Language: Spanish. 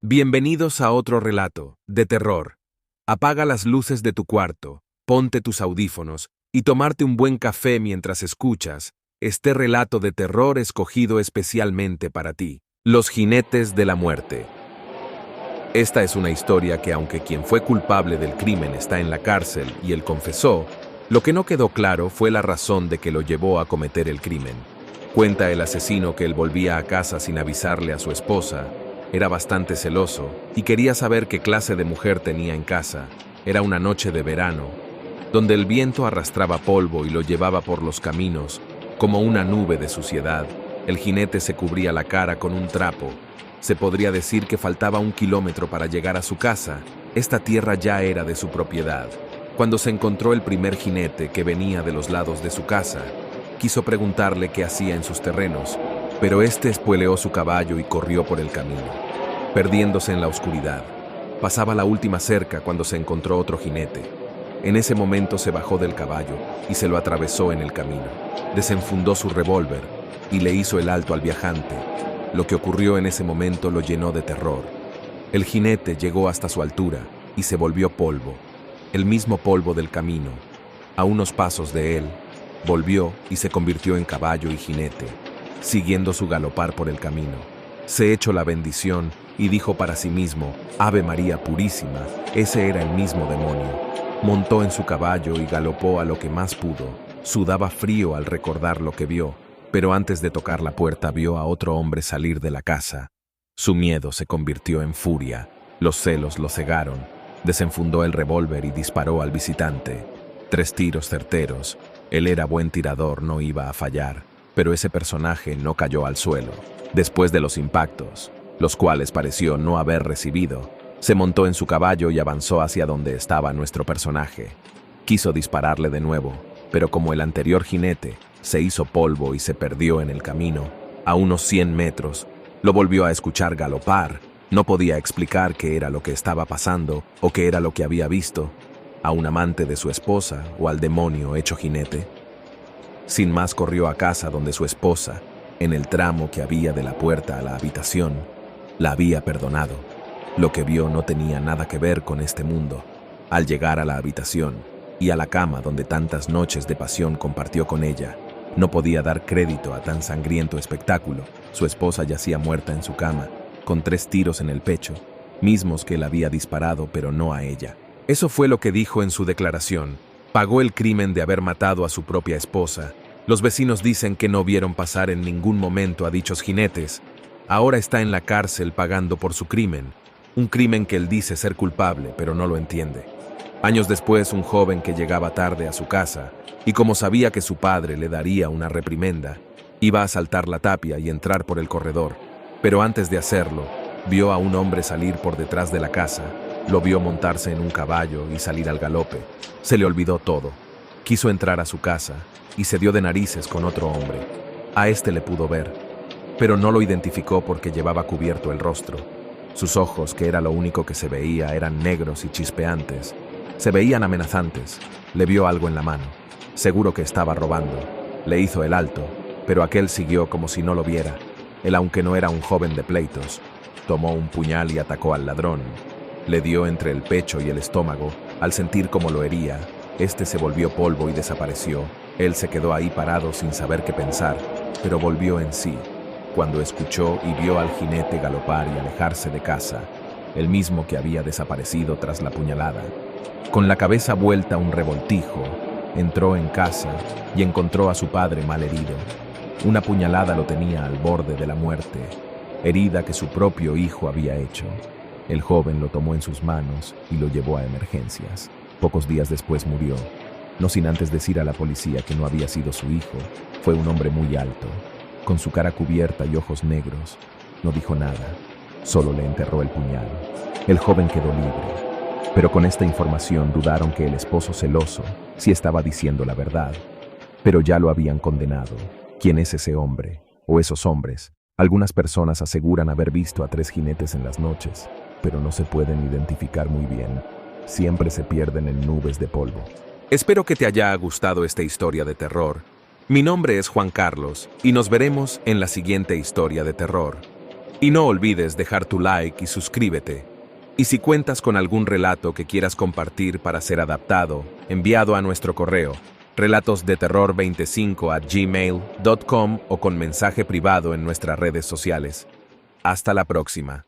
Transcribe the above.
Bienvenidos a otro relato de terror. Apaga las luces de tu cuarto, ponte tus audífonos y tomarte un buen café mientras escuchas este relato de terror escogido especialmente para ti. Los jinetes de la muerte. Esta es una historia que, aunque quien fue culpable del crimen está en la cárcel y él confesó, lo que no quedó claro fue la razón de que lo llevó a cometer el crimen. Cuenta el asesino que él volvía a casa sin avisarle a su esposa. Era bastante celoso y quería saber qué clase de mujer tenía en casa. Era una noche de verano, donde el viento arrastraba polvo y lo llevaba por los caminos, como una nube de suciedad. El jinete se cubría la cara con un trapo. Se podría decir que faltaba 1 kilómetro para llegar a su casa. Esta tierra ya era de su propiedad. Cuando se encontró el primer jinete que venía de los lados de su casa, quiso preguntarle qué hacía en sus terrenos, pero este espueleó su caballo y corrió por el camino, perdiéndose en la oscuridad. Pasaba la última cerca cuando se encontró otro jinete. En ese momento se bajó del caballo y se lo atravesó en el camino. Desenfundó su revólver y le hizo el alto al viajante. Lo que ocurrió en ese momento lo llenó de terror. El jinete llegó hasta su altura y se volvió polvo, el mismo polvo del camino. A unos pasos de él, volvió y se convirtió en caballo y jinete, siguiendo su galopar por el camino. Se echó la bendición y dijo para sí mismo: Ave María Purísima. Ese era el mismo demonio. Montó en su caballo y galopó a lo que más pudo. Sudaba frío al recordar lo que vio, pero antes de tocar la puerta vio a otro hombre salir de la casa. Su miedo se convirtió en furia. Los celos lo cegaron. Desenfundó el revólver y disparó al visitante. 3 tiros certeros. Él era buen tirador, no iba a fallar. Pero ese personaje no cayó al suelo. Después de los impactos, los cuales pareció no haber recibido, se montó en su caballo y avanzó hacia donde estaba nuestro personaje. Quiso dispararle de nuevo, pero como el anterior jinete, se hizo polvo y se perdió en el camino. A unos 100 metros, lo volvió a escuchar galopar. No podía explicar qué era lo que estaba pasando o qué era lo que había visto. ¿A un amante de su esposa o al demonio hecho jinete? Sin más corrió a casa donde su esposa, en el tramo que había de la puerta a la habitación, la había perdonado. Lo que vio no tenía nada que ver con este mundo. Al llegar a la habitación y a la cama donde tantas noches de pasión compartió con ella, no podía dar crédito a tan sangriento espectáculo. Su esposa yacía muerta en su cama, con 3 tiros en el pecho, mismos que él había disparado, pero no a ella. Eso fue lo que dijo en su declaración. Pagó el crimen de haber matado a su propia esposa. Los vecinos dicen que no vieron pasar en ningún momento a dichos jinetes. Ahora está en la cárcel pagando por su crimen. Un crimen que él dice ser culpable, pero no lo entiende. Años después, un joven que llegaba tarde a su casa, y como sabía que su padre le daría una reprimenda, iba a saltar la tapia y entrar por el corredor. Pero antes de hacerlo, vio a un hombre salir por detrás de la casa. Lo vio montarse en un caballo y salir al galope. Se le olvidó todo. Quiso entrar a su casa y se dio de narices con otro hombre. A este le pudo ver, pero no lo identificó porque llevaba cubierto el rostro. Sus ojos, que era lo único que se veía, eran negros y chispeantes. Se veían amenazantes. Le vio algo en la mano. Seguro que estaba robando. Le hizo el alto, pero aquel siguió como si no lo viera. Él, aunque no era un joven de pleitos, tomó un puñal y atacó al ladrón. Le dio entre el pecho y el estómago. Al sentir cómo lo hería, este se volvió polvo y desapareció. Él se quedó ahí parado sin saber qué pensar, pero volvió en sí cuando escuchó y vio al jinete galopar y alejarse de casa, el mismo que había desaparecido tras la puñalada. Con la cabeza vuelta a un revoltijo, entró en casa y encontró a su padre mal herido. Una puñalada lo tenía al borde de la muerte, herida que su propio hijo había hecho. El joven lo tomó en sus manos y lo llevó a emergencias. Pocos días después murió, no sin antes decir a la policía que no había sido su hijo. Fue un hombre muy alto, con su cara cubierta y ojos negros. No dijo nada, solo le enterró el puñal. El joven quedó libre, pero con esta información dudaron que el esposo celoso sí estaba diciendo la verdad. Pero ya lo habían condenado. ¿Quién es ese hombre? ¿O esos hombres? Algunas personas aseguran haber visto a 3 jinetes en las noches, pero no se pueden identificar muy bien. Siempre se pierden en nubes de polvo. Espero que te haya gustado esta historia de terror. Mi nombre es Juan Carlos y nos veremos en la siguiente historia de terror. Y no olvides dejar tu like y suscríbete. Y si cuentas con algún relato que quieras compartir para ser adaptado, enviado a nuestro correo relatosdeterror25@gmail.com o con mensaje privado en nuestras redes sociales. Hasta la próxima.